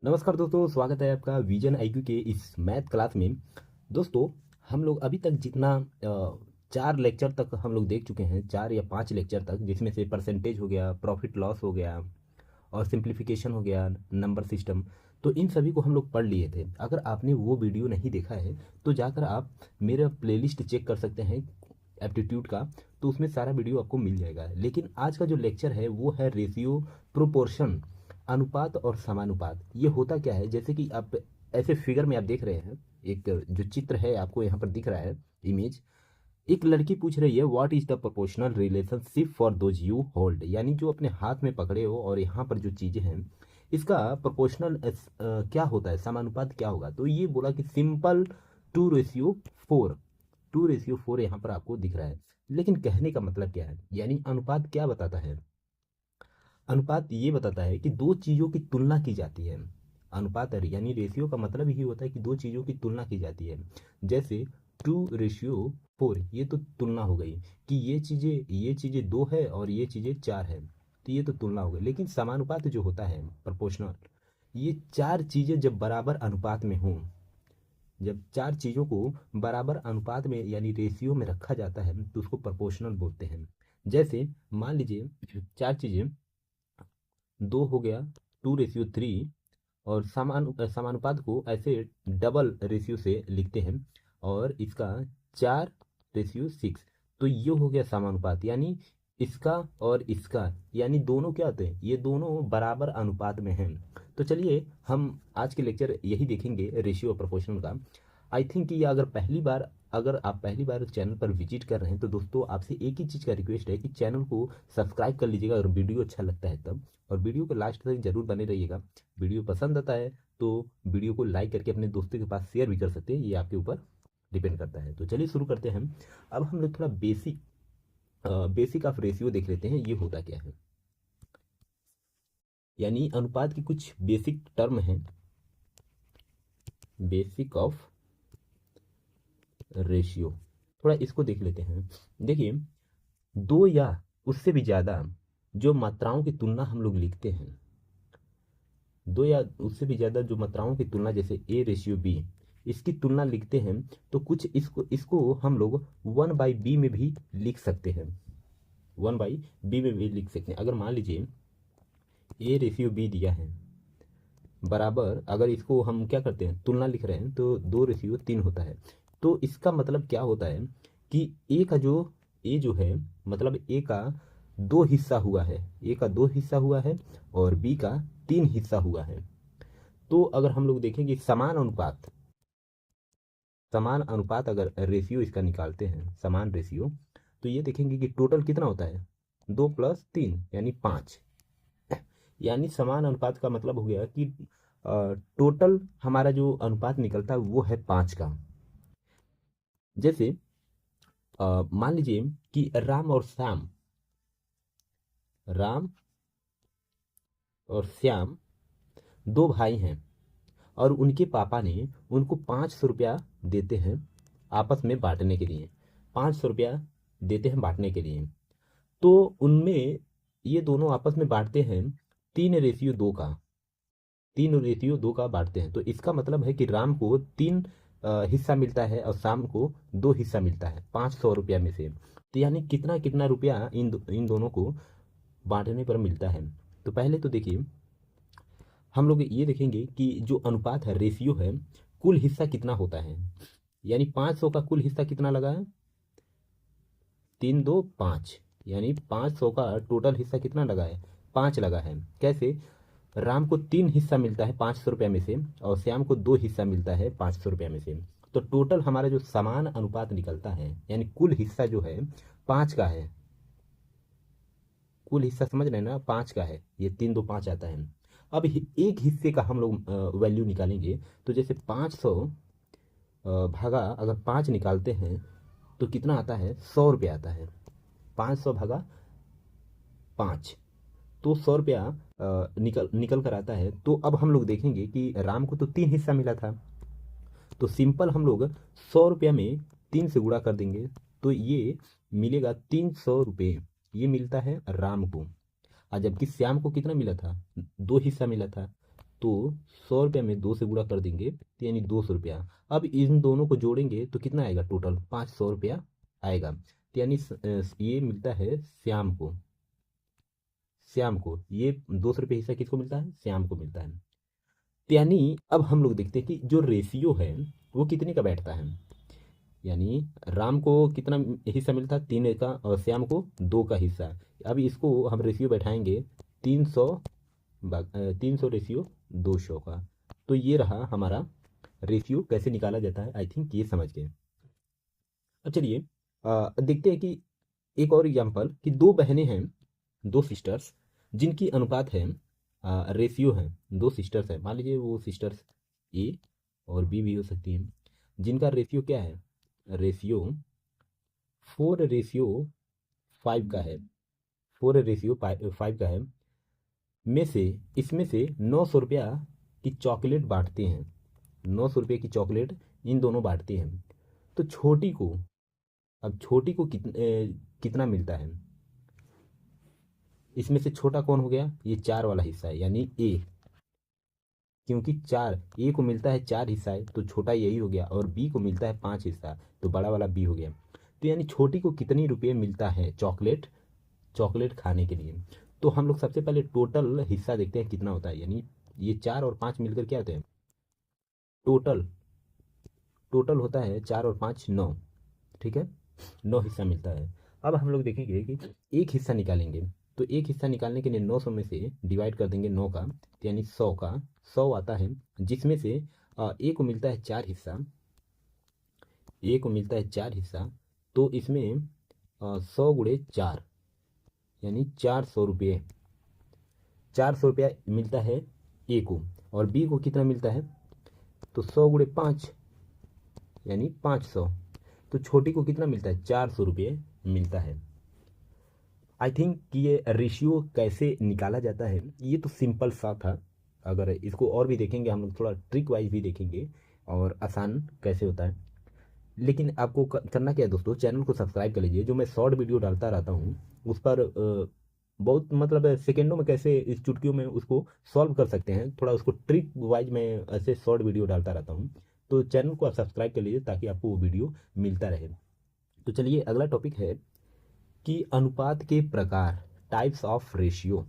नमस्कार दोस्तों, स्वागत है आपका विजन आईक्यू के इस मैथ क्लास में। दोस्तों, हम लोग अभी तक जितना 4 लेक्चर तक हम लोग देख चुके हैं, 4 या 5 लेक्चर तक, जिसमें से परसेंटेज हो गया, प्रॉफिट लॉस हो गया और सिंप्लीफिकेशन हो गया, नंबर सिस्टम। तो इन सभी को हम लोग पढ़ लिए थे। अगर आपने वो वीडियो नहीं देखा है तो जाकर आप मेरा प्लेलिस्ट चेक कर सकते हैं एप्टीट्यूड का, तो उसमें सारा वीडियो आपको मिल जाएगा। लेकिन आज का जो लेक्चर है वो है रेशियो, प्रोपोर्शन, अनुपात और समानुपात। ये होता क्या है, जैसे कि आप ऐसे फिगर में आप देख रहे हैं, एक जो चित्र है आपको यहाँ पर दिख रहा है, इमेज। एक लड़की पूछ रही है what is the proportional relationship for those you hold, यानी जो अपने हाथ में पकड़े हो और यहाँ पर जो चीजें हैं, इसका प्रोपोर्शनल क्या होता है, समानुपात क्या होगा। तो ये बोला कि सिंपल 2:4, 2:4 यहाँ पर आपको दिख रहा है। लेकिन कहने का मतलब क्या है, यानी अनुपात क्या बताता है। अनुपात ये बताता है कि दो चीज़ों की तुलना की जाती है। अनुपात यानी रेशियो का मतलब ही होता है कि दो चीज़ों की तुलना की जाती है। जैसे 2:4, ये तो तुलना हो गई कि ये चीज़ें 2 है और ये चीज़ें 4 है, तो ये तो तुलना हो गई। लेकिन समानुपात जो होता है, प्रोपोर्शनल, ये 4 चीज़ें जब बराबर अनुपात में हों, जब 4 चीज़ों को बराबर अनुपात में यानी रेशियो में रखा जाता है तो उसको प्रोपोर्शनल बोलते हैं। जैसे मान लीजिए 4 चीज़ें, 2 हो गया 2:3, और समानुपात को ऐसे डबल रेशियो से लिखते हैं, और इसका 4:6। तो ये हो गया समानुपात, यानी इसका और इसका, यानी दोनों क्या होते हैं, ये दोनों बराबर अनुपात में हैं। तो चलिए हम आज के लेक्चर यही देखेंगे रेशियो और प्रोपोर्शनल का। आई थिंक कि अगर आप पहली बार चैनल पर विजिट कर रहे हैं तो दोस्तों आपसे एक ही चीज़ का रिक्वेस्ट है कि चैनल को सब्सक्राइब कर लीजिएगा, अगर वीडियो अच्छा लगता है तब। और वीडियो को लास्ट तक जरूर बने रहिएगा। वीडियो पसंद आता है तो वीडियो को लाइक करके अपने दोस्तों के पास शेयर भी कर सकते हैं, ये आपके ऊपर डिपेंड करता है। तो चलिए शुरू करते हैं। अब हम लोग थोड़ा बेसिक ऑफ रेशियो देख लेते हैं, ये होता क्या है। यानी अनुपात की कुछ बेसिक टर्म है, बेसिक ऑफ रेशियो, थोड़ा इसको देख लेते हैं। देखिए, दो या उससे भी ज़्यादा जो मात्राओं की तुलना हम लोग लिखते हैं, दो या उससे भी ज़्यादा जो मात्राओं की तुलना, जैसे A/B, इसकी तुलना लिखते हैं, तो कुछ इसको इसको हम लोग 1/B में भी लिख सकते हैं, 1/B में भी लिख सकते हैं। अगर मान लीजिए A/B दिया है, बराबर, अगर इसको हम क्या करते हैं, तुलना लिख रहे हैं, तो 2:3 होता है। तो इसका मतलब क्या होता है कि ए जो है, मतलब ए का 2 हिस्सा हुआ है, ए का 2 हिस्सा हुआ है और बी का 3 हिस्सा हुआ है। तो अगर हम लोग देखेंगे समान अनुपात अगर रेशियो इसका निकालते हैं, समान रेशियो, तो ये देखेंगे कि टोटल कितना होता है, 2 + 3 यानी 5। यानी समान अनुपात का मतलब हो गया कि टोटल हमारा जो अनुपात निकलता है वो है 5 का। जैसे मान लीजिए कि राम और श्याम 2 भाई हैं, और उनके पापा ने उनको 500 रुपया देते हैं आपस में बांटने के लिए, 500 रुपया देते हैं बांटने के लिए। तो उनमें ये दोनों आपस में बांटते हैं 3:2 का, 3:2 का बांटते हैं। तो इसका मतलब है कि राम को 3 हिस्सा मिलता है और शाम को 2 हिस्सा मिलता है 500 रुपया में से। तो यानी कितना कितना रुपया इन दोनों को बांटने पर मिलता है। तो पहले तो देखिए, हम लोग ये देखेंगे कि जो अनुपात है, रेशियो है, कुल हिस्सा कितना होता है। यानी 500 का कुल हिस्सा कितना लगा है, 3, 2, 5, यानी 500 का टोटल हिस्सा कितना लगा है, 5 लगा है। कैसे, राम को 3 हिस्सा मिलता है 500 रुपया में से, और श्याम को 2 हिस्सा मिलता है 500 रुपया में से। तो टोटल हमारा जो समान अनुपात निकलता है, यानी कुल हिस्सा जो है 5 का है, कुल हिस्सा समझ रहे हैं ना, 5 का है, ये 3, 2, 5 आता है। अब एक हिस्से का हम लोग वैल्यू निकालेंगे। तो जैसे 500 भागा अगर 5 निकालते हैं तो कितना आता है, 100 रुपया आता है। 500 भागा 5, तो 100 रुपया निकल निकल कर आता है। तो अब हम लोग देखेंगे कि राम को तो 3 हिस्सा मिला था, तो सिंपल हम लोग 100 रुपया में 3 से गुणा कर देंगे, तो ये मिलेगा 300 रुपये, ये मिलता है राम को। और जबकि श्याम को कितना मिला था, 2 हिस्सा मिला था, तो 100 रुपया में 2 से गुणा कर देंगे तो यानी 200 रुपया। अब इन दोनों को जोड़ेंगे तो कितना आएगा, टोटल 500 रुपया आएगा। तो यानी ये मिलता है श्याम को। श्याम को ये 200 रुपये हिस्सा किसको मिलता है, श्याम को मिलता है। तो यानी अब हम लोग देखते हैं कि जो रेशियो है वो कितने का बैठता है। यानी राम को कितना हिस्सा मिलता है, 3 का, और श्याम को 2 का हिस्सा। अब इसको हम रेशियो बैठाएंगे 300 300 रेशियो 200 का। तो ये रहा हमारा रेशियो कैसे निकाला जाता है। आई थिंक ये समझ गए। अब चलिए देखते हैं कि एक और एग्जांपल कि दो बहनें हैं, दो सिस्टर्स, जिनकी अनुपात है रेशियो है, दो सिस्टर्स है, मान लीजिए वो सिस्टर्स ए और बी भी हो सकती हैं, जिनका रेशियो क्या है, रेशियो 4:5 का है, 4:5 का है। इसमें से 900 रुपया की चॉकलेट बांटते हैं, 900 रुपये की चॉकलेट इन दोनों बांटते हैं। तो छोटी को, अब छोटी को कितना मिलता है, इसमें से छोटा कौन हो गया, ये 4 वाला हिस्सा है यानी ए, क्योंकि 4 ए को मिलता है 4 हिस्सा है तो छोटा यही हो गया, और बी को मिलता है 5 हिस्सा तो बड़ा वाला बी हो गया। तो यानी छोटी को कितनी रुपये मिलता है चॉकलेट, चॉकलेट खाने के लिए। तो हम लोग सबसे पहले टोटल हिस्सा देखते हैं कितना होता है, यानी ये 4 और 5 मिलकर क्या होते हैं, टोटल टोटल होता है 4 और 5 9, ठीक है, 9 हिस्सा मिलता है। अब हम लोग देखेंगे कि एक हिस्सा निकालेंगे, तो एक हिस्सा निकालने के लिए 900 में से डिवाइड कर देंगे 9 का, तो यानी 100 का 100 आता है, जिसमें से ए को मिलता है 4 हिस्सा, ए को मिलता है 4 हिस्सा, तो इसमें 100 × 4 यानी 400 रुपये, 400 रुपया मिलता है ए को, और बी को कितना मिलता है, तो 100 × 5 यानी 500। तो छोटी को कितना मिलता है, 400 रुपये मिलता है। आई थिंक कि ये रेशियो कैसे निकाला जाता है ये तो सिंपल सा था। अगर इसको और भी देखेंगे हम लोग, थोड़ा ट्रिक वाइज भी देखेंगे और आसान कैसे होता है। लेकिन आपको करना क्या है दोस्तों, चैनल को सब्सक्राइब कर लीजिए। जो मैं शॉर्ट वीडियो डालता रहता हूँ उस पर बहुत मतलब सेकेंडों में कैसे इस चुटकियों में उसको सॉल्व कर सकते हैं, थोड़ा उसको ट्रिक वाइज मैं ऐसे शॉर्ट वीडियो डालता रहता हूँ। तो चैनल को आप सब्सक्राइब कर लीजिए ताकि आपको वो वीडियो मिलता रहे। तो चलिए अगला टॉपिक है कि अनुपात के प्रकार, types of ratio,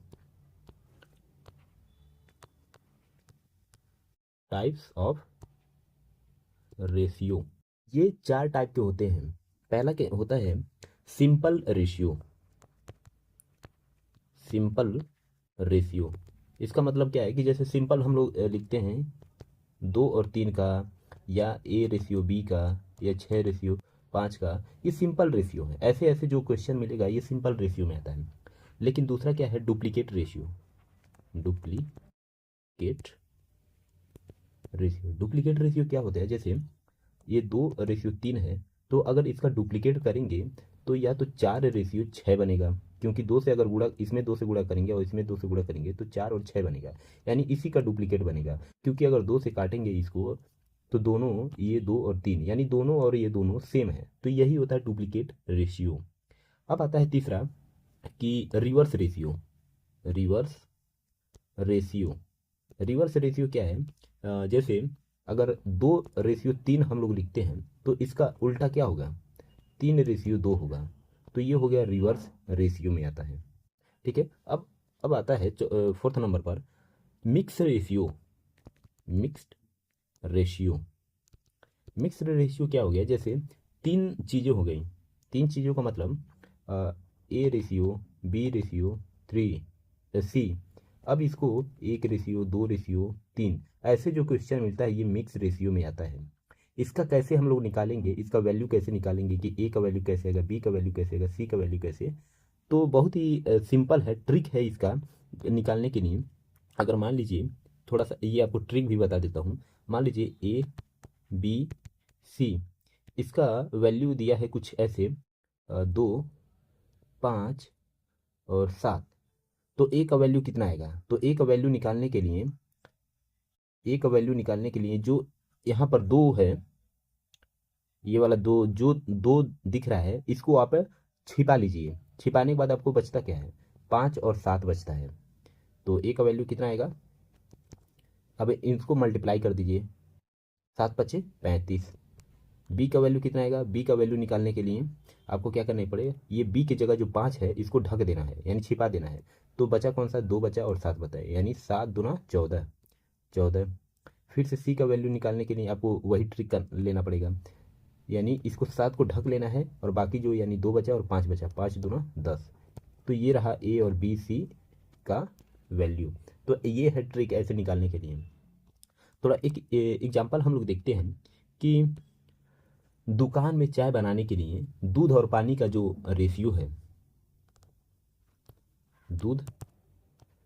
types of ratio. ये 4 टाइप के होते हैं। पहला क्या होता है, सिंपल रेशियो। सिंपल रेशियो इसका मतलब क्या है कि जैसे सिंपल हम लोग लिखते हैं 2 और 3 का, या A/B का, या 6/5 का, ये सिंपल रेशियो है। ऐसे ऐसे जो क्वेश्चन मिलेगा ये सिंपल रेशियो में आता है। लेकिन दूसरा क्या है, डुप्लीकेट रेशियो। डुप्लीकेट रेशियो क्या होता है, जैसे ये 2/3 है, तो अगर इसका डुप्लीकेट करेंगे तो या तो 4/6 बनेगा, क्योंकि 2 से अगर गुणा, इसमें 2 से गुणा करेंगे और इसमें 2 से गुणा करेंगे तो 4 और 6 बनेगा, यानी इसी का डुप्लीकेट बनेगा। क्योंकि अगर 2 से काटेंगे इसको तो दोनों, ये 2 और 3 यानी दोनों और ये दोनों सेम है, तो यही होता है डुप्लीकेट रेशियो। अब आता है तीसरा कि reverse ratio. Reverse ratio reverse ratio क्या है, जैसे अगर 2/3 हम लोग लिखते हैं तो इसका उल्टा क्या होगा, 3/2 होगा। तो ये हो गया रिवर्स रेशियो में आता है, ठीक है। अब आता है 4th नंबर पर mix ratio. Mixed ratio mixed ratio क्या हो गया, जैसे 3 चीज़ें हो गई, 3 चीज़ों का मतलब A/B/3C। अब इसको 1/2/3 ऐसे जो क्वेश्चन मिलता है ये मिक्स रेशियो में आता है। इसका कैसे हम लोग निकालेंगे, इसका वैल्यू कैसे निकालेंगे कि A का वैल्यू कैसे आएगा, B का वैल्यू कैसे आएगा, C का वैल्यू कैसे। तो बहुत ही सिंपल है, ट्रिक है इसका निकालने के लिए। अगर मान लीजिए, थोड़ा सा ये आपको ट्रिक भी बता देता हूँ। मान लीजिए A, B, C, इसका वैल्यू दिया है कुछ ऐसे 2, 5 और 7। तो ए का वैल्यू कितना आएगा, तो ए का वैल्यू निकालने के लिए, जो यहाँ पर 2 है, ये वाला 2 जो 2 दिख रहा है इसको आप छिपा लीजिए। छिपाने के बाद आपको बचता क्या है, 5 और 7 बचता है। तो ए का वैल्यू कितना आएगा, अब इसको मल्टीप्लाई कर दीजिए, 7×5 = 35। बी का वैल्यू कितना आएगा? बी का वैल्यू निकालने के लिए आपको क्या करना पड़ेगा, ये बी की जगह जो 5 है इसको ढक देना है, यानी छिपा देना है। तो बचा कौन सा? 2 बचा और 7 बचा, यानी 7×2 = 14। फिर से सी का वैल्यू निकालने के लिए आपको वही ट्रिक कर लेना पड़ेगा, यानी इसको 7 को ढक लेना है और बाकी जो यानी 2 बचा और 5 बचा, 5×10। तो ये रहा ए और बी सी का वैल्यू। तो ये है ट्रिक ऐसे निकालने के लिए। थोड़ा एक एग्जांपल हम लोग देखते हैं कि दुकान में चाय बनाने के लिए दूध और पानी का जो रेशियो है, दूध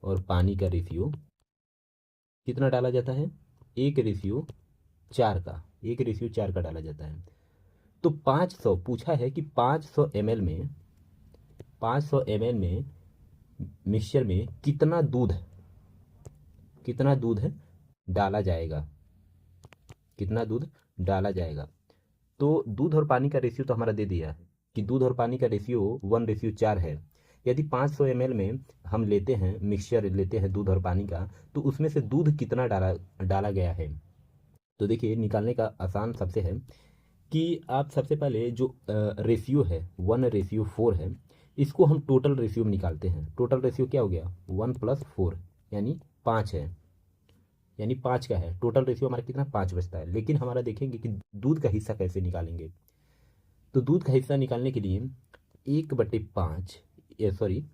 और पानी का रेशियो कितना डाला जाता है? 1:4 का, 1:4 का डाला जाता है। तो 500 पूछा है कि 500 ml में, 500 ml में मिक्सचर में कितना दूध डाला जाएगा, कितना दूध डाला जाएगा। तो दूध और पानी का रेशियो तो हमारा दे दिया है कि दूध और पानी का रेशियो 1:4 है। यदि 500 ml में हम लेते हैं, मिक्सचर लेते हैं दूध और पानी का, तो उसमें से दूध कितना डाला गया है। तो देखिए निकालने का आसान सबसे है कि आप सबसे पहले जो रेशियो है 1:4 है, इसको हम टोटल रेशियो में निकालते हैं। टोटल रेशियो क्या हो गया? 1 + 4 यानी 5 है, यानी 5 का है। टोटल रेशियो हमारा कितना? 5 बचता है। लेकिन हमारा देखेंगे कि दूध का हिस्सा कैसे निकालेंगे। तो दूध का हिस्सा निकालने के लिए 1/5, सॉरी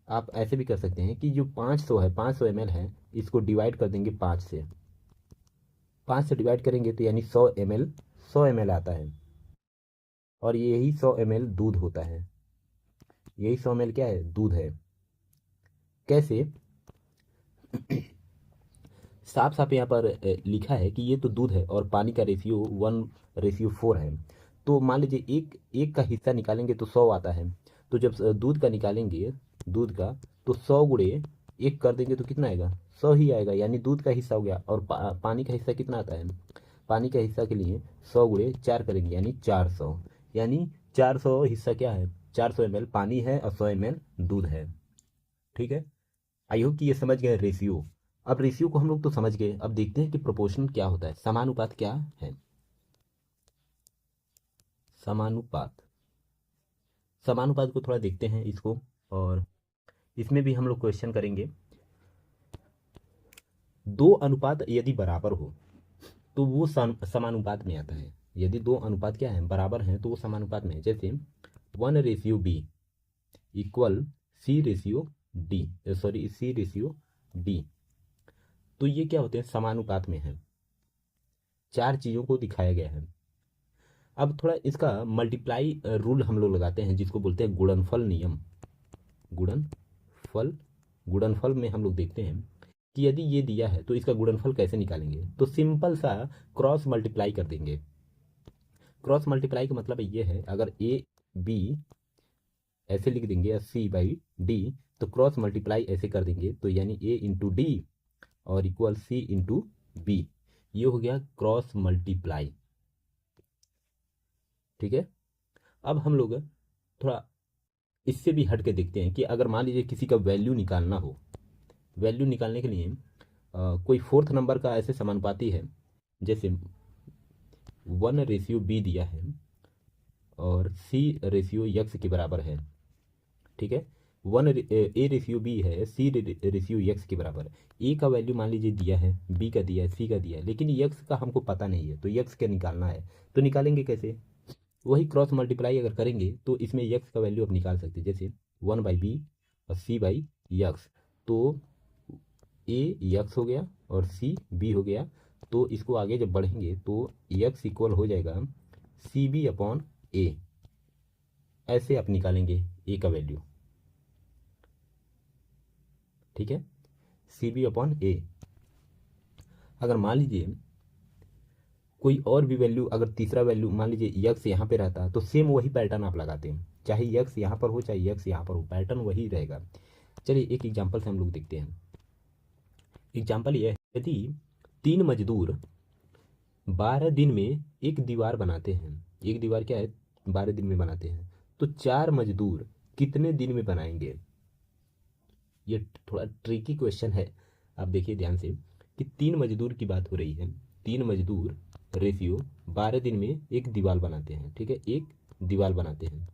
आप ऐसे भी कर सकते हैं कि जो 500 है, 500 ml है, इसको डिवाइड कर देंगे 5 से। 5 से डिवाइड करेंगे तो यानी 100 ml आता है, और यही 100 ml दूध होता है। यही 100 ml क्या है? दूध है। कैसे? साफ साफ यहाँ पर लिखा है कि ये तो दूध है और पानी का रेशियो 1:4 है। तो मान लीजिए एक का हिस्सा निकालेंगे तो 100 आता है। तो जब दूध का निकालेंगे, दूध का, तो 100 × 1 कर देंगे तो कितना आएगा? 100 ही आएगा, यानी दूध का हिस्सा हो गया। और पानी का हिस्सा कितना आता है? पानी का हिस्सा के लिए 100 × 4 करेंगे यानी 400, यानी 400 हिस्सा क्या है? 400 ml पानी है और 100 ml दूध है। ठीक है, आई होप कि ये समझ गए रेशियो। अब रेशियो को हम लोग तो समझ गए, अब देखते हैं कि प्रोपोर्शन क्या होता है, समानुपात क्या है। समानुपात, समानुपात को थोड़ा देखते हैं इसको, और इसमें भी हम लोग क्वेश्चन करेंगे। 2 अनुपात यदि बराबर हो तो वो समानुपात में आता है। यदि 2 अनुपात क्या है? बराबर हैं, तो वो समानुपात में है। जैसे 1:B = C/D, सॉरी C/D। तो ये क्या होते हैं? समानुपात में है। 4 चीज़ों को दिखाया गया है। अब थोड़ा इसका मल्टीप्लाई रूल हम लोग लगाते हैं, जिसको बोलते हैं गुणनफल नियम। गुणनफल, गुणनफल में हम लोग देखते हैं कि यदि ये दिया है तो इसका गुणनफल कैसे निकालेंगे। तो सिंपल सा क्रॉस मल्टीप्लाई कर देंगे। क्रॉस मल्टीप्लाई का मतलब ये है, अगर ए बी ऐसे लिख देंगे या C/D, तो क्रॉस मल्टीप्लाई ऐसे कर देंगे तो यानी A × D और इक्वल C × B, ये हो गया क्रॉस मल्टीप्लाई। ठीक है, अब हम लोग थोड़ा इससे भी हट के देखते हैं कि अगर मान लीजिए किसी का वैल्यू निकालना हो, वैल्यू निकालने के लिए कोई 4th नंबर का ऐसे समानुपाती है, जैसे 1:B दिया है और C/X के बराबर है। ठीक है, A/B है, C/X के बराबर। ए का वैल्यू मान लीजिए दिया है, बी का दिया है, सी का दिया है, लेकिन एक्स का हमको पता नहीं है, तो एक्स का निकालना है। तो निकालेंगे कैसे? वही क्रॉस मल्टीप्लाई अगर करेंगे तो इसमें एक्स का वैल्यू आप निकाल सकते हैं। जैसे 1/B और C/X, तो ए एक्स हो गया और सी बी हो गया। तो इसको आगे जब बढ़ेंगे तो एक्स इक्वल हो जाएगा CB/A। ऐसे आप निकालेंगे ए का वैल्यू। ठीक है, CB/A। अगर मान लीजिए कोई और भी वैल्यू, अगर तीसरा वैल्यू मान लीजिए एक्स यहाँ पे रहता है, तो सेम वही पैटर्न आप लगाते हैं, चाहे एक्स यहाँ पर हो चाहे एक्स यहाँ पर हो, पैटर्न वही रहेगा। चलिए एक एग्जांपल से हम लोग देखते हैं। एग्जांपल यह है, यदि 3 मजदूर 12 दिन में एक दीवार बनाते हैं, एक दीवार क्या है? 12 दिन में बनाते हैं, तो 4 मजदूर कितने दिन में बनाएंगे? ये थोड़ा ट्रिकी क्वेश्चन है, आप देखिए ध्यान से कि 3 मजदूर की बात हो रही है। 3 मजदूर रेशियो 12 दिन में एक दीवार बनाते हैं। ठीक है, एक दीवार बनाते हैं,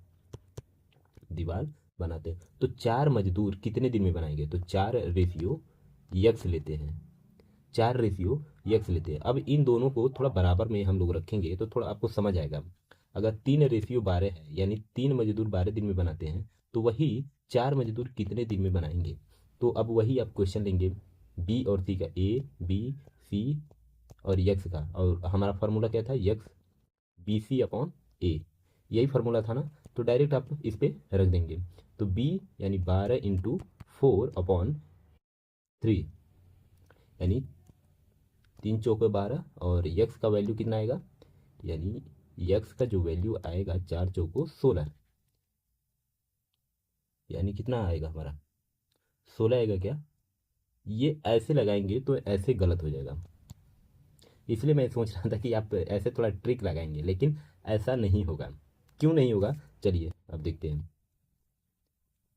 दीवार बनाते हैं। तो 4 मजदूर कितने दिन में बनाएंगे? तो 4 रेशियो लेते हैं, 4 रेशियो लेते हैं। अब इन दोनों को थोड़ा बराबर में हम लोग रखेंगे तो थोड़ा आपको समझ आएगा। अगर 3 रेशियो 12 है, यानी 3 मजदूर 12 दिन में बनाते हैं, तो वही 4 मजदूर कितने दिन में बनाएंगे? तो अब वही आप क्वेश्चन लेंगे बी और सी का, ए बी सी और यक्स का, और हमारा फार्मूला क्या था? यक्स बी सी अपॉन ए, यही फार्मूला था ना। तो डायरेक्ट आप इस पे रख देंगे। तो बी यानी 12 × 4/3, यानी 3 चौके 12, और यक्स का वैल्यू कितना आएगा? यानी यक्स का जो वैल्यू आएगा 4 चौको 16, यानी कितना आएगा हमारा? 16 आएगा क्या? ये ऐसे लगाएंगे तो ऐसे गलत हो जाएगा, इसलिए मैं सोच रहा था कि आप ऐसे थोड़ा ट्रिक लगाएंगे, लेकिन ऐसा नहीं होगा। क्यों नहीं होगा? चलिए अब देखते हैं।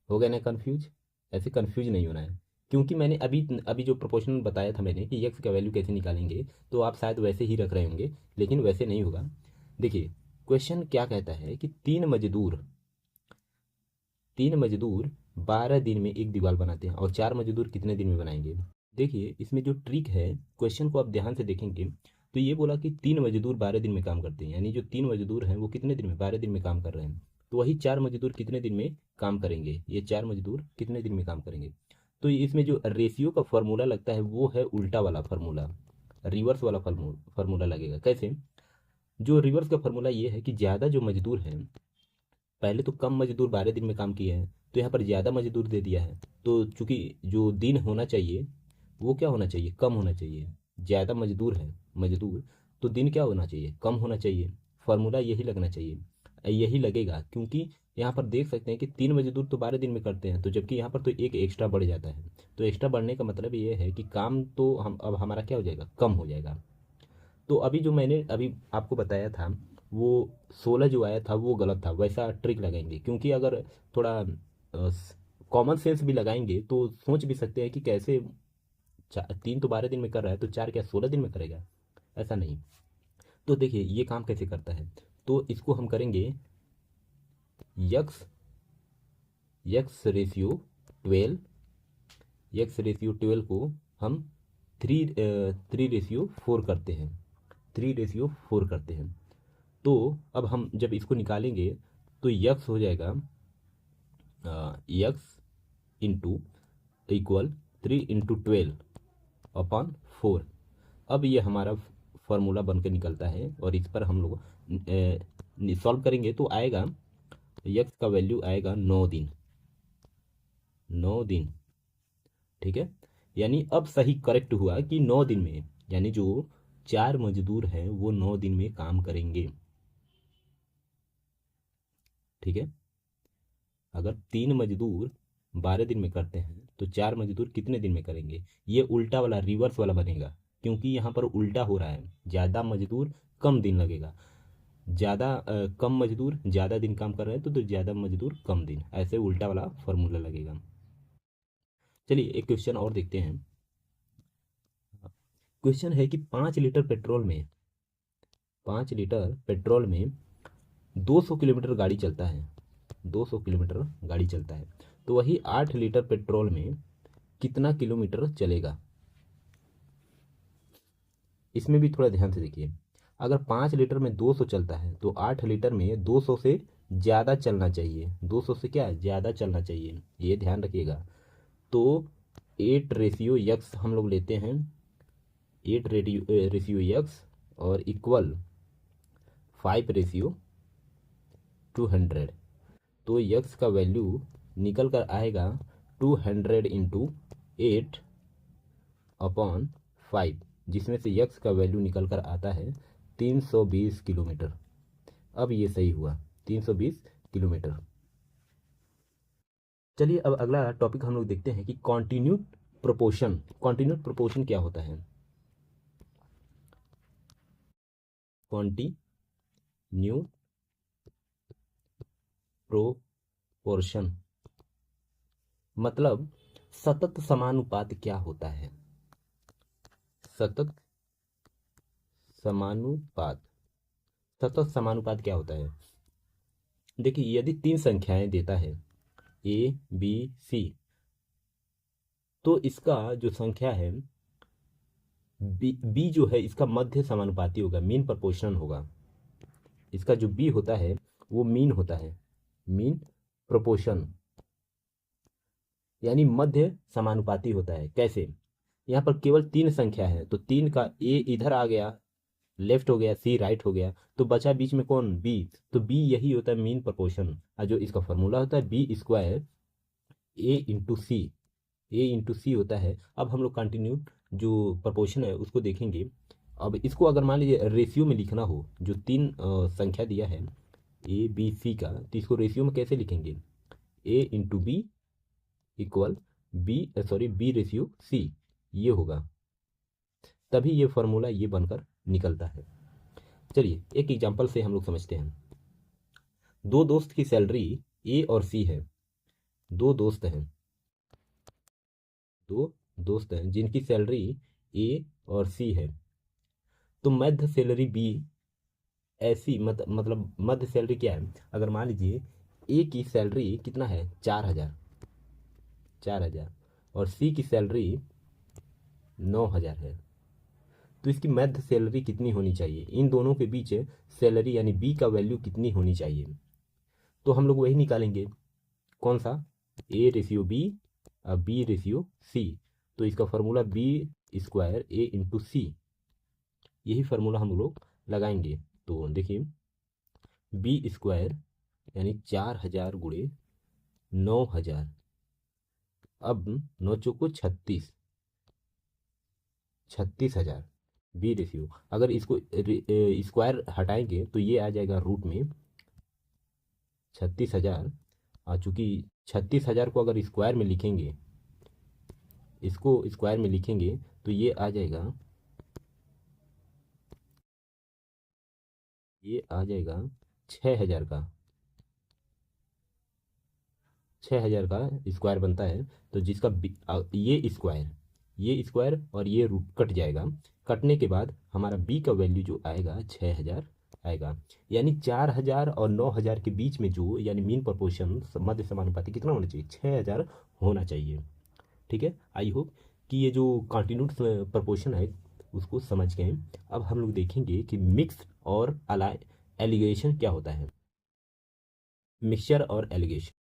हो गया ना कन्फ्यूज? ऐसे कन्फ्यूज नहीं होना है, क्योंकि मैंने अभी अभी जो प्रोपोर्शनल बताया था मैंने कि यक्स का वैल्यू कैसे निकालेंगे, तो आप शायद वैसे ही रख रहे होंगे, लेकिन वैसे नहीं होगा। देखिए क्वेश्चन क्या कहता है कि 3 मजदूर 12 दिन में एक दीवार बनाते हैं, और 4 मजदूर कितने दिन में बनाएंगे? देखिए इसमें जो ट्रिक है, क्वेश्चन को आप ध्यान से देखेंगे तो ये बोला कि 3 मजदूर 12 दिन में काम करते हैं, यानी जो 3 मजदूर हैं वो कितने दिन में? 12 दिन में काम कर रहे हैं। तो वही 4 मजदूर कितने दिन में काम करेंगे? ये 4 मजदूर कितने दिन में काम करेंगे? तो इसमें जो रेशियो का फॉर्मूला लगता है वो है उल्टा वाला फार्मूला, रिवर्स वाला फार्मूला लगेगा। कैसे? जो रिवर्स का फार्मूला ये है कि ज़्यादा जो मजदूर हैं, पहले तो कम मजदूर 12 दिन में काम किए हैं, तो यहाँ पर ज़्यादा मजदूर दे दिया है। तो चूंकि जो दिन होना चाहिए वो क्या होना चाहिए? कम होना चाहिए। ज़्यादा मजदूर है, मजदूर, तो दिन क्या होना चाहिए? कम होना चाहिए। फार्मूला यही लगना चाहिए, यही लगेगा, क्योंकि यहाँ पर देख सकते हैं कि 3 मजदूर तो 12 दिन में करते हैं, तो जबकि यहाँ पर तो एक एक्स्ट्रा बढ़ जाता है। तो एक्स्ट्रा बढ़ने का मतलब ये है कि काम तो हम अब हमारा क्या हो जाएगा? कम हो जाएगा। तो अभी जो मैंने अभी आपको बताया था वो 16 जो आया था वो गलत था, वैसा ट्रिक लगाएंगे, क्योंकि अगर थोड़ा कॉमन सेंस भी लगाएंगे तो सोच भी सकते हैं कि कैसे 3 तो 12 दिन में कर रहा है, तो 4 क्या 16 दिन में करेगा? ऐसा नहीं। तो देखिए ये काम कैसे करता है, तो इसको हम करेंगे यक्स यक्स रेशियो 12, को हम 3 रेशियो 4 करते हैं, 3 रेशियो 4 करते हैं। तो अब हम जब इसको निकालेंगे तो यक्स हो जाएगा यक्स इंटू इक्वल 3 × 12/4। अब ये हमारा फॉर्मूला बनकर निकलता है, और इस पर हम लोग सॉल्व करेंगे तो आएगा, यक्स का वैल्यू आएगा 9 दिन, 9 दिन। ठीक है, यानी अब सही करेक्ट हुआ कि 9 दिन में, यानी जो 4 मजदूर हैं वो 9 दिन में काम करेंगे। ठीक है, अगर 3 मजदूर 12 दिन में करते हैं तो 4 मजदूर कितने दिन में करेंगे? ये उल्टा वाला रिवर्स वाला बनेगा, क्योंकि यहाँ पर उल्टा हो रहा है, ज़्यादा मजदूर कम दिन लगेगा, कम मजदूर ज़्यादा दिन काम कर रहे हैं तो ज़्यादा मजदूर कम दिन, ऐसे उल्टा वाला फॉर्मूला लगेगा। चलिए एक क्वेश्चन और देखते हैं। क्वेश्चन है कि 5 लीटर पेट्रोल में 200 किलोमीटर गाड़ी चलता है, 200 किलोमीटर गाड़ी चलता है, तो वही 8 लीटर पेट्रोल में कितना किलोमीटर चलेगा? इसमें भी थोड़ा ध्यान से देखिए। अगर 5 लीटर में 200 चलता है तो 8 लीटर में 200 से ज़्यादा चलना चाहिए, 200 से क्या ज़्यादा चलना चाहिए, ये ध्यान रखिएगा। तो 8 रेशियो यक्स हम लोग लेते हैं, 8 रेशियो यक्स और इक्वल 5/200। तो यक्स का वैल्यू निकल कर आएगा 200 × 8/5, जिसमें से यक्स का वैल्यू निकल कर आता है 320 किलोमीटर। अब ये सही हुआ, 320 किलोमीटर। चलिए अब अगला टॉपिक हम लोग देखते हैं कि कॉन्टिन्यूट प्रोपोर्शन क्या होता है? कॉन्टिन्यू प्रोपोर्शन मतलब सतत समानुपात क्या होता है? सतत समानुपात। सतत समानुपात क्या होता है? देखिए, यदि तीन संख्याएं देता है ए बी सी, तो इसका जो संख्या है बी जो है इसका मध्य समानुपाती होगा, मीन प्रोपोर्शनल होगा। इसका जो बी होता है वो मीन होता है, मीन प्रोपोर्शन, यानी मध्य समानुपाती होता है। कैसे? यहाँ पर केवल तीन संख्या है, तो तीन का ए इधर आ गया, लेफ्ट हो गया, सी राइट हो गया, तो बचा बीच में कौन? बी। तो बी यही होता है मीन प्रोपोर्शन। और जो इसका फॉर्मूला होता है बी स्क्वायर ए इंटू सी, ए इंटू सी होता है। अब हम लोग कंटिन्यू जो प्रोपोर्शन है उसको देखेंगे। अब इसको अगर मान लीजिए रेशियो में लिखना हो, जो तीन संख्या दिया है ए बी सी का, तो इसको रेशियो में कैसे लिखेंगे? A into B equal B ratio C, ये होगा, तभी ये फॉर्मूला ये बनकर निकलता है। चलिए एक एग्जांपल से हम लोग समझते हैं। दो दोस्त की सैलरी ए और सी है। दो दोस्त हैं, दो दोस्त हैं जिनकी सैलरी ए और सी है। तो मध्य सैलरी बी ऐसी मतलब मध्य सैलरी क्या है? अगर मान लीजिए ए की सैलरी कितना है? 4,000, 4,000, और सी की सैलरी 9,000 है। तो इसकी मध्य सैलरी कितनी होनी चाहिए? इन दोनों के बीच सैलरी यानी बी का वैल्यू कितनी होनी चाहिए? तो हम लोग वही निकालेंगे। कौन सा? ए रेशियो बी और बी रेशियो सी। तो इसका फॉर्मूला बी स्क्वायर ए इंटू सी, यही फार्मूला हम लोग लगाएंगे। तो देखिए बी स्क्वायर यानी 4,000 गुणे 9,000, अब 9 चौको 36, 36,000 बी रेशियो। अगर इसको स्क्वायर हटाएंगे तो ये आ जाएगा रूट में 36,000। चूंकि 36,000 को अगर स्क्वायर में लिखेंगे, इसको स्क्वायर में लिखेंगे तो ये आ जाएगा, ये आ जाएगा 6,000 का, 6,000 का स्क्वायर बनता है। तो जिसका ये स्क्वायर और ये रूट कट जाएगा। कटने के बाद हमारा बी का वैल्यू जो आएगा 6,000 आएगा। यानी 4,000 और 9,000 के बीच में जो यानी मीन प्रोपोर्शन मध्य समानुपाती कितना होना चाहिए? 6,000 होना चाहिए। ठीक है, आई होप कि ये जो कॉन्टिन्यूड प्रोपोर्शन है उसको समझ गए। अब हम लोग देखेंगे कि मिक्स और एलिगेशन क्या होता है। मिक्सचर और एलिगेशन,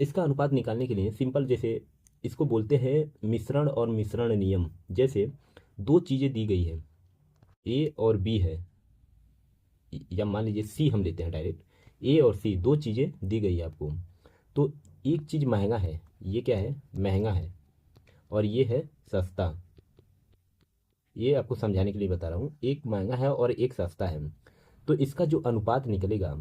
इसका अनुपात निकालने के लिए सिंपल, जैसे इसको बोलते हैं मिश्रण और मिश्रण नियम। जैसे दो चीज़ें दी गई है, ए और बी है, या मान लीजिए सी हम लेते हैं डायरेक्ट। ए और सी दो चीज़ें दी गई है आपको। तो एक चीज़ महंगा है, ये क्या है? महंगा है, और ये है सस्ता। ये आपको समझाने के लिए बता रहा हूँ, एक महंगा है और एक सस्ता है। तो इसका जो अनुपात निकलेगा,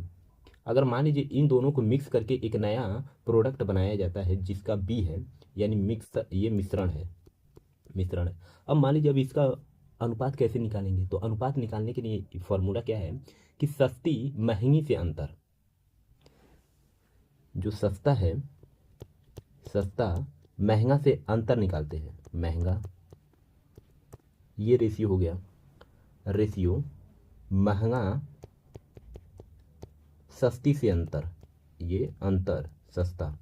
अगर मान लीजिए इन दोनों को मिक्स करके एक नया प्रोडक्ट बनाया जाता है जिसका बी है, यानी मिक्स, ये मिश्रण है, मिश्रण है। अब मान लीजिए अब इसका अनुपात कैसे निकालेंगे? तो अनुपात निकालने के लिए फॉर्मूला क्या है कि सस्ती महंगी से अंतर। जो सस्ता है, सस्ता महंगा से अंतर निकालते हैं। महंगा, ये रेशियो हो गया, रेशियो महंगा सस्ती से अंतर, ये अंतर सस्ता।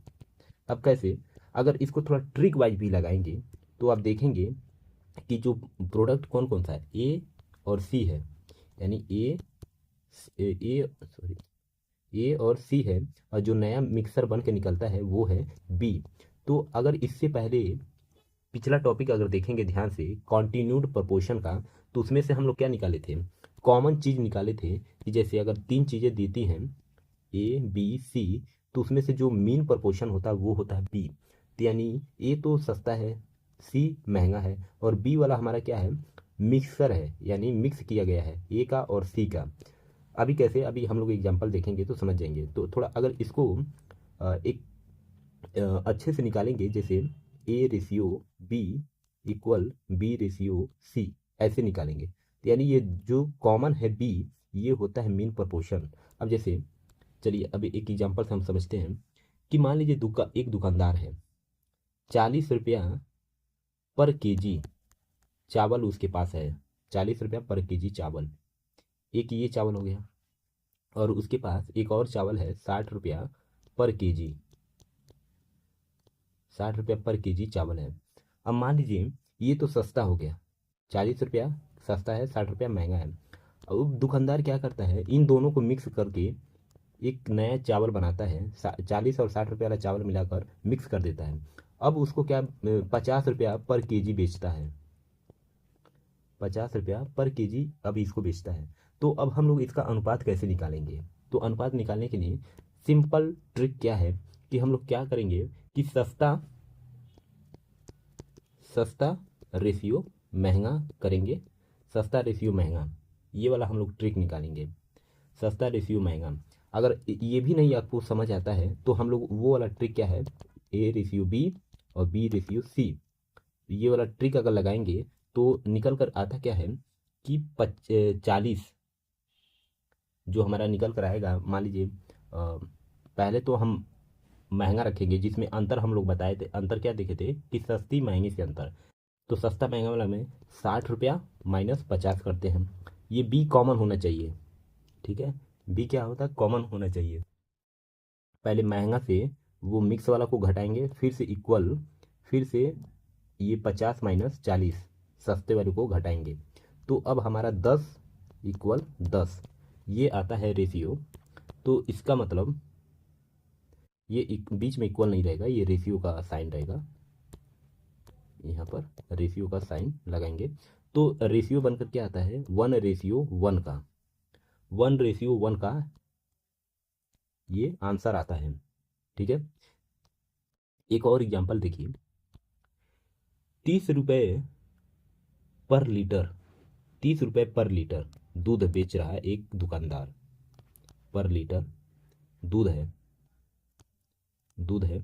अब कैसे? अगर इसको थोड़ा ट्रिक वाइज भी लगाएंगे तो आप देखेंगे कि जो प्रोडक्ट कौन कौन सा है, ए और सी है, यानी ए और सी है, और जो नया मिक्सर बन के निकलता है वो है बी। तो अगर इससे पहले पिछला टॉपिक अगर देखेंगे ध्यान से कॉन्टिन्यूड प्रोपोर्शन का, तो उसमें से हम लोग क्या निकाले थे? कॉमन चीज़ निकाले थे कि जैसे अगर तीन चीज़ें देती हैं ए बी सी, तो उसमें से जो मीन प्रोपोर्शन होता है वो होता है बी। तो यानी ए तो सस्ता है, सी महंगा है, और बी वाला हमारा क्या है? मिक्सर है, यानी मिक्स किया गया है ए का और सी का। अभी कैसे? अभी हम लोग एग्जांपल देखेंगे तो समझ जाएंगे। तो थोड़ा अगर इसको एक अच्छे से निकालेंगे, जैसे A ratio B equal B ratio C, ऐसे निकालेंगे। तो यानी ये जो कॉमन है बी, ये होता है मीन प्रोपोर्शन। अब जैसे चलिए अभी एक एग्जांपल से हम समझते हैं कि मान लीजिए एक दुकानदार है, 40 रुपया पर केजी चावल उसके पास है 40 रुपया पर केजी चावल, एक ये चावल हो गया। और उसके पास एक और चावल है 60 रुपया पर केजी, 60 रुपया पर केजी चावल है। अब मान लीजिए ये तो सस्ता हो गया, 40 रुपया सस्ता है, 60 रुपया महंगा है। अब दुकानदार क्या करता है, इन दोनों को मिक्स करके एक नया चावल बनाता है, 40 और 60 रुपये वाला चावल मिलाकर मिक्स कर देता है। अब उसको क्या 50 रुपया पर केजी बेचता है, 50 रुपया पर केजी अब इसको बेचता है। तो अब हम लोग इसका अनुपात कैसे निकालेंगे? तो अनुपात निकालने के लिए सिंपल ट्रिक क्या है कि हम लोग क्या करेंगे कि सस्ता सस्ता रेशियो महंगा करेंगे, सस्ता रेशियो महंगा, ये वाला हम लोग ट्रिक निकालेंगे, सस्ता रेशियो महंगा। अगर ये भी नहीं आपको समझ आता है तो हम लोग वो वाला ट्रिक क्या है, ए रेशियो बी और बी रेशियो सी, ये वाला ट्रिक अगर लगाएंगे तो निकल कर आता क्या है कि 40 जो हमारा निकल कर आएगा। मान लीजिए पहले तो हम महंगा रखेंगे, जिसमें अंतर हम लोग बताए थे, अंतर क्या देखे थे कि सस्ती महंगी से अंतर। तो सस्ता महंगा वाला में 60 रुपया माइनस 50 करते हैं, ये बी कॉमन होना चाहिए, ठीक है। बी क्या होता है, कॉमन होना चाहिए। पहले महंगा से वो मिक्स वाला को घटाएंगे, फिर से इक्वल, फिर से ये 50 माइनस 40 सस्ते वाले को घटाएंगे। तो अब हमारा 10 इक्वल 10 ये आता है रेशियो। तो इसका मतलब ये बीच में इक्वल नहीं रहेगा, ये रेशियो का साइन रहेगा, यहाँ पर रेशियो का साइन लगाएंगे। तो रेशियो बनकर क्या आता है, 1:1 का, 1:1 का ये आंसर आता है, ठीक है। एक और एग्जांपल देखिए, 30 रुपये पर लीटर, 30 रुपये पर लीटर दूध बेच रहा है एक दुकानदार, पर लीटर दूध है, दूध है।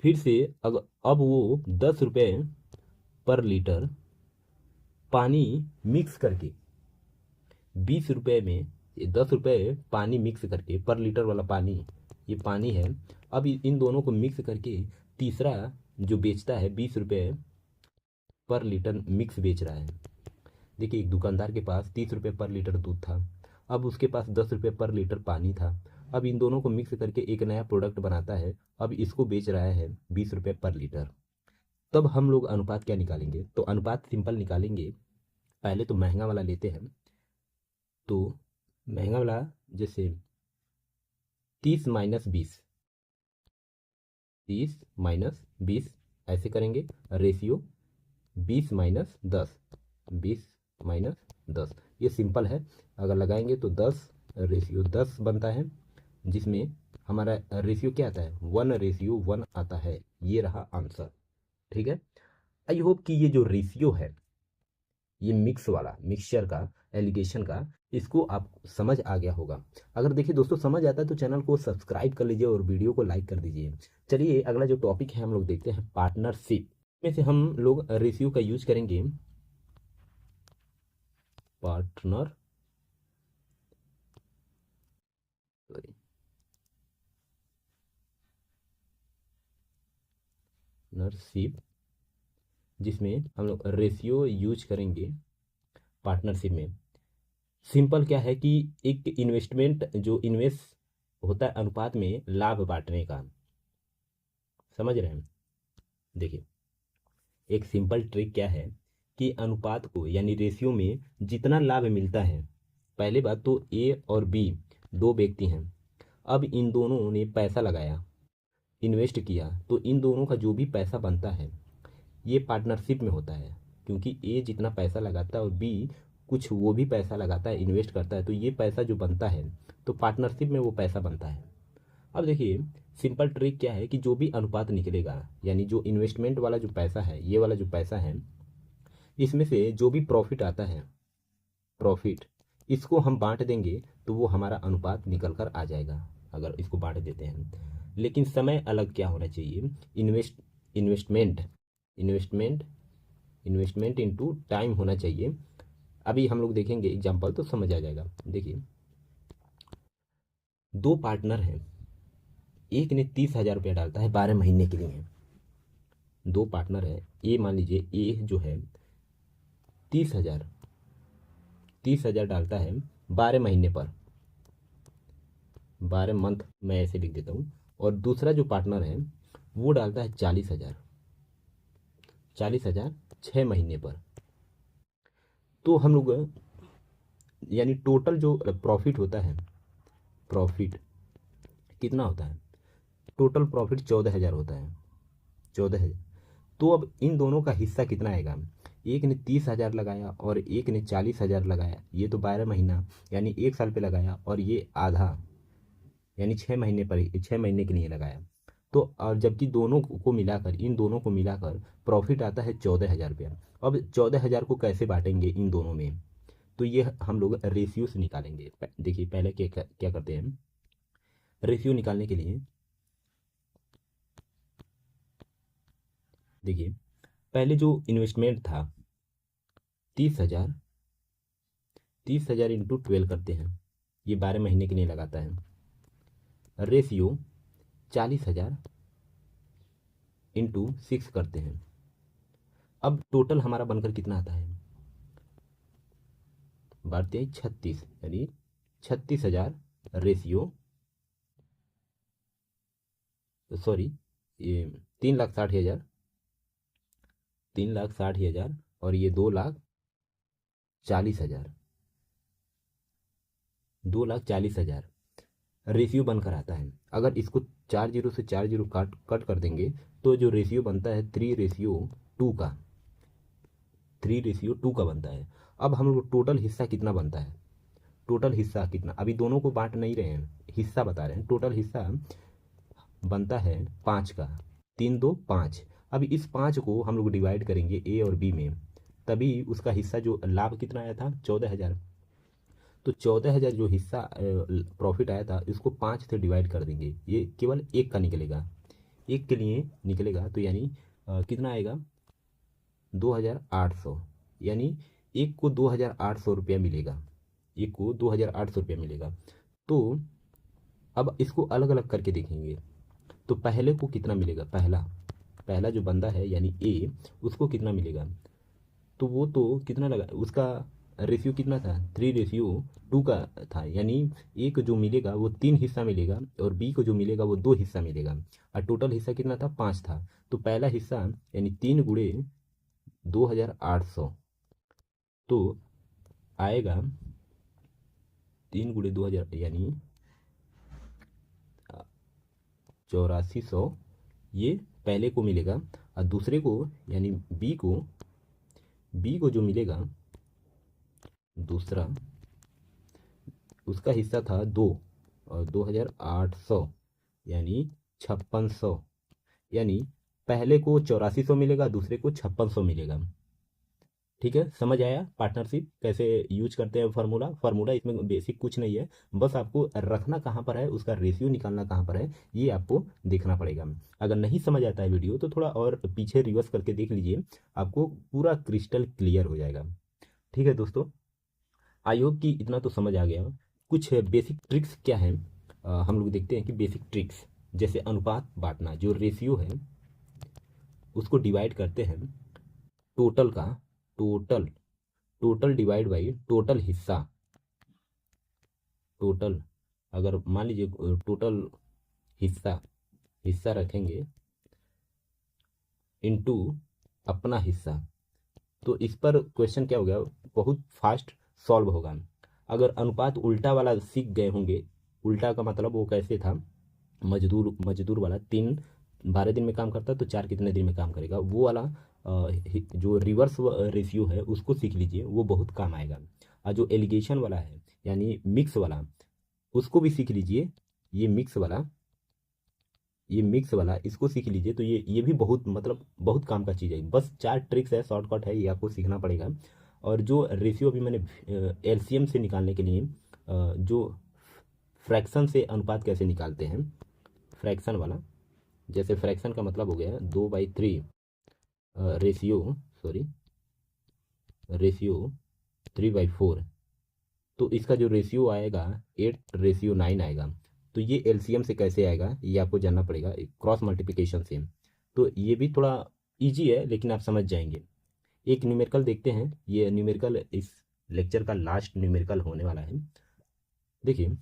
फिर से अब वो 10 रुपये पर लीटर पानी मिक्स करके, 20 रुपये में 10 रुपये पानी मिक्स करके, पर लीटर वाला पानी, ये पानी है। अब इन दोनों को मिक्स करके तीसरा जो बेचता है 20 रुपये पर लीटर मिक्स बेच रहा है। देखिए एक दुकानदार के पास 30 रुपये पर लीटर दूध था, अब उसके पास 10 रुपये पर लीटर पानी था। अब इन दोनों को मिक्स करके एक नया प्रोडक्ट बनाता है, अब इसको बेच रहा है 20 रुपये पर लीटर। तब हम लोग अनुपात क्या निकालेंगे? तो अनुपात सिंपल निकालेंगे, पहले तो महंगा वाला लेते हैं। तो महंगा वाला जैसे 30 - 20, 30 - 20 ऐसे करेंगे, रेशियो 20 - 10, 20 - 10, ये सिंपल है। अगर लगाएंगे तो 10 रेशियो 10 बनता है, जिसमें हमारा रेशियो क्या आता है, 1:1 आता है। ये रहा आंसर, ठीक है। आई होप कि ये जो रेशियो है, ये मिक्स वाला, मिक्सचर का, एलिगेशन का, इसको आप समझ आ गया होगा। अगर देखिए दोस्तों समझ आता है तो चैनल को सब्सक्राइब कर लीजिए और वीडियो को लाइक कर दीजिए। चलिए अगला जो टॉपिक है हम लोग देखते हैं पार्टनरशिप में से हम लोग रेशियो का यूज करेंगे, पार्टनरशिप, जिसमें हम लोग रेशियो यूज करेंगे पार्टनरशिप में। सिंपल क्या है कि एक इन्वेस्टमेंट जो इन्वेस्ट होता है अनुपात में लाभ बांटने का, समझ रहे हैं। देखिए एक सिंपल ट्रिक क्या है कि अनुपात को यानी रेशियो में जितना लाभ मिलता है, पहले बात तो ए और बी दो व्यक्ति हैं, अब इन दोनों ने पैसा लगाया, इन्वेस्ट किया, तो इन दोनों का जो भी पैसा बनता है ये पार्टनरशिप में होता है, क्योंकि ए जितना पैसा लगाता है और बी कुछ वो भी पैसा लगाता है, इन्वेस्ट करता है, तो ये पैसा जो बनता है तो पार्टनरशिप में वो पैसा बनता है। अब देखिए सिंपल ट्रिक क्या है कि जो भी अनुपात निकलेगा, यानी जो इन्वेस्टमेंट वाला जो पैसा है, ये वाला जो पैसा है, इसमें से जो भी प्रॉफिट आता है, प्रॉफिट, इसको हम बांट देंगे तो वो हमारा अनुपात निकल कर आ जाएगा, अगर इसको बांट देते हैं। लेकिन समय अलग क्या होना चाहिए, investment investment investment into time होना चाहिए। अभी हम लोग देखेंगे एग्जांपल तो समझ आ जाएगा। देखिए दो पार्टनर हैं, एक ने 30,000 रुपया डालता है 12 महीने के लिए, दो पार्टनर है, ए मान लीजिए ए जो है 30,000 30,000 डालता है 12 महीने पर, 12 मंथ मैं ऐसे लिख देता हूँ। और दूसरा जो पार्टनर है वो डालता है 40,000, 40,000 6 महीने पर। तो हम लोग यानी टोटल जो प्रॉफिट होता है, प्रॉफिट कितना होता है, टोटल प्रॉफिट 14,000 होता है, 14,000। तो अब इन दोनों का हिस्सा कितना आएगा, एक ने 30,000 लगाया और एक ने 40,000 लगाया, ये तो 12 महीना यानी 1 साल पे लगाया, और ये आधा यानी 6 महीने पर, 6 महीने के लिए लगाया। तो और जबकि दोनों को मिलाकर, इन दोनों को मिलाकर प्रॉफिट आता है 14,000 रुपया। अब 14,000 को कैसे बांटेंगे इन दोनों में, तो ये हम लोग रेशियो से निकालेंगे। देखिए पहले क्या क्या करते हैं, रेशियो निकालने के लिए देखिए पहले जो इन्वेस्टमेंट था 30,000, 30,000 इंटू 12 करते हैं, ये 12 महीने के लिए लगाता है। रेशियो 40,000 इंटू 6 करते हैं। अब टोटल हमारा बनकर कितना आता है, बढ़ते हैं 36, यानी 36,000 रेशियो, सॉरी ये 3,60,000, 3,60,000 और ये 2,40,000, 2,40,000 रेशियो बनकर आता है। अगर इसको 4 जीरो से 4 जीरो कट कट कर देंगे तो जो रेशियो बनता है 3:2 का, 3:2 का बनता है। अब हम लोग टोटल हिस्सा कितना बनता है, टोटल हिस्सा कितना, अभी दोनों को बांट नहीं रहे हैं, हिस्सा बता रहे हैं। टोटल हिस्सा बनता है 5 का, 3, 2, 5। अब इस 5 को हम लोग डिवाइड करेंगे ए और बी में, तभी उसका हिस्सा जो लाभ कितना आया था 14,000। तो 14,000 जो हिस्सा प्रॉफिट आया था इसको 5 से डिवाइड कर देंगे, ये केवल एक का निकलेगा, एक के लिए निकलेगा। तो यानी कितना आएगा 2,800, यानी एक को 2,800 रुपया मिलेगा, एक को 2,800 रुपया मिलेगा। तो अब इसको अलग अलग करके देखेंगे तो पहले को कितना मिलेगा, पहला पहला जो बंदा है यानी ए, उसको कितना मिलेगा, तो वो तो कितना लगा, उसका रेशियो कितना था 3:2 का था, यानी ए को जो मिलेगा वो 3 हिस्सा मिलेगा और बी को जो मिलेगा वो 2 हिस्सा मिलेगा, और टोटल हिस्सा कितना था 5 था। तो पहला हिस्सा यानी 3 × 2,800, तो आएगा 3 × 2,000 यानी 8,400, ये पहले को मिलेगा। और दूसरे को यानी बी को जो मिलेगा दूसरा, उसका हिस्सा था 2 और 2,800 यानी 5,600, यानी पहले को 8,400 मिलेगा, दूसरे को 5,600 मिलेगा। ठीक है, समझ आया पार्टनरशिप कैसे यूज करते हैं, फार्मूला, फार्मूला इसमें बेसिक कुछ नहीं है, बस आपको रखना कहाँ पर है, उसका रेशियो निकालना कहाँ पर है, ये आपको देखना पड़ेगा। अगर नहीं समझ आता है वीडियो तो थोड़ा और पीछे रिवर्स करके देख लीजिए, आपको पूरा क्रिस्टल क्लियर हो जाएगा। ठीक है दोस्तों, आई होप कि इतना तो समझ आ गया। कुछ बेसिक ट्रिक्स क्या हैं, हम लोग देखते हैं कि बेसिक ट्रिक्स जैसे अनुपात बांटना, जो रेशियो है उसको डिवाइड करते हैं टोटल का, total total divide by total हिस्सा, टोटल अगर मान लीजिए टोटल हिस्सा हिस्सा रखेंगे इनटू अपना हिस्सा, तो इस पर क्वेश्चन क्या हो गया, बहुत फास्ट सॉल्व होगा। अगर अनुपात उल्टा वाला सीख गए होंगे, उल्टा का मतलब वो कैसे था, मजदूर मजदूर वाला 3 12 दिन में काम करता है तो 4 कितने दिन में काम करेगा, वो वाला जो रिवर्स रेशियो है उसको सीख लीजिए, वो बहुत काम आएगा। और जो एलिगेशन वाला है यानी मिक्स वाला, उसको भी सीख लीजिए, ये मिक्स वाला, ये मिक्स वाला इसको सीख लीजिए, तो ये भी बहुत मतलब बहुत काम का चीज़ है। बस 4 ट्रिक्स है, शॉर्टकट है, ये आपको सीखना पड़ेगा। और जो रेशियो अभी मैंने एलसीएम से निकालने के लिए जो फ्रैक्शन से अनुपात कैसे निकालते हैं, फ्रैक्शन वाला, जैसे फ्रैक्शन का मतलब हो गया 2/3 रेशियो, सॉरी रेशियो 3/4, तो इसका जो रेशियो आएगा 8:9 आएगा। तो ये एलसीएम से कैसे आएगा ये आपको जानना पड़ेगा, क्रॉस मल्टीप्लिकेशन से। तो ये भी थोड़ा इजी है लेकिन आप समझ जाएंगे। एक न्यूमेरिकल देखते हैं, ये न्यूमेरिकल इस लेक्चर का लास्ट न्यूमेरिकल होने वाला है। देखिए,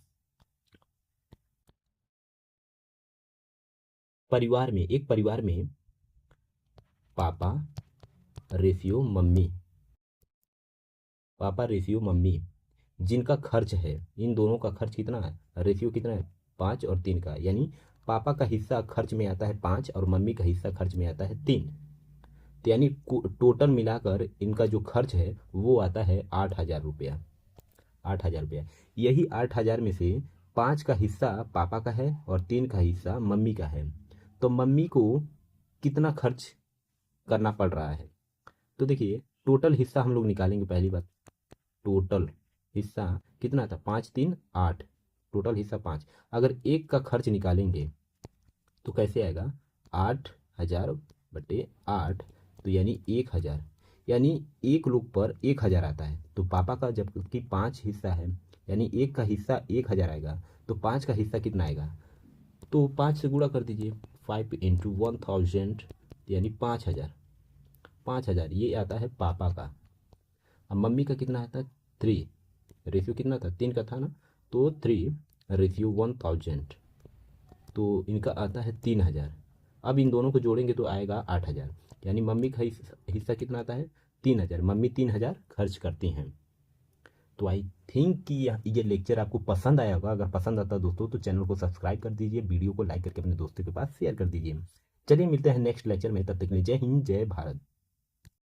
एक परिवार में पापा रेशियो मम्मी, पापा रेशियो मम्मी जिनका खर्च है, इन दोनों का खर्च कितना है, रेशियो कितना है, 5 और 3 का, यानी पापा का हिस्सा खर्च में आता है 5 और मम्मी का हिस्सा खर्च में आता है 3। तो यानी टोटल मिलाकर इनका जो खर्च है वो आता है 8,000 रुपया। 8,000 रुपया, यही 8,000 में से 5 का हिस्सा पापा का है और 3 का हिस्सा मम्मी का है। तो मम्मी को कितना खर्च करना पड़ रहा है? तो देखिए, टोटल हिस्सा हम लोग निकालेंगे। पहली बात, टोटल हिस्सा कितना था, 5 3 8, टोटल हिस्सा 5। अगर एक का खर्च निकालेंगे तो कैसे आएगा, 8,000/8, तो यानी 1,000, यानी एक लोग पर 1,000 आता है। तो पापा का जबकि 5 हिस्सा है, यानी एक का हिस्सा 1,000 आएगा, तो 5 का हिस्सा कितना आएगा, तो 5 से गुणा कर दीजिए, 5 × 1,000, यानी 5,000। 5,000 ये आता है पापा का। अब मम्मी का कितना आता है, 3, रेशियो कितना था, 3 का था ना, तो 3/1,000, तो इनका आता है 3,000। अब इन दोनों को जोड़ेंगे तो आएगा 8,000, यानी मम्मी का हिस्सा कितना आता है, 3,000। मम्मी 3,000 खर्च करती हैं। तो आई थिंक कि ये लेक्चर आपको पसंद आया होगा। अगर पसंद आता है दोस्तों तो चैनल को सब्सक्राइब कर दीजिए, वीडियो को लाइक करके अपने दोस्तों के पास शेयर कर दीजिए। चलिए मिलते हैं नेक्स्ट लेक्चर में, तब तक के लिए जय हिंद जय भारत।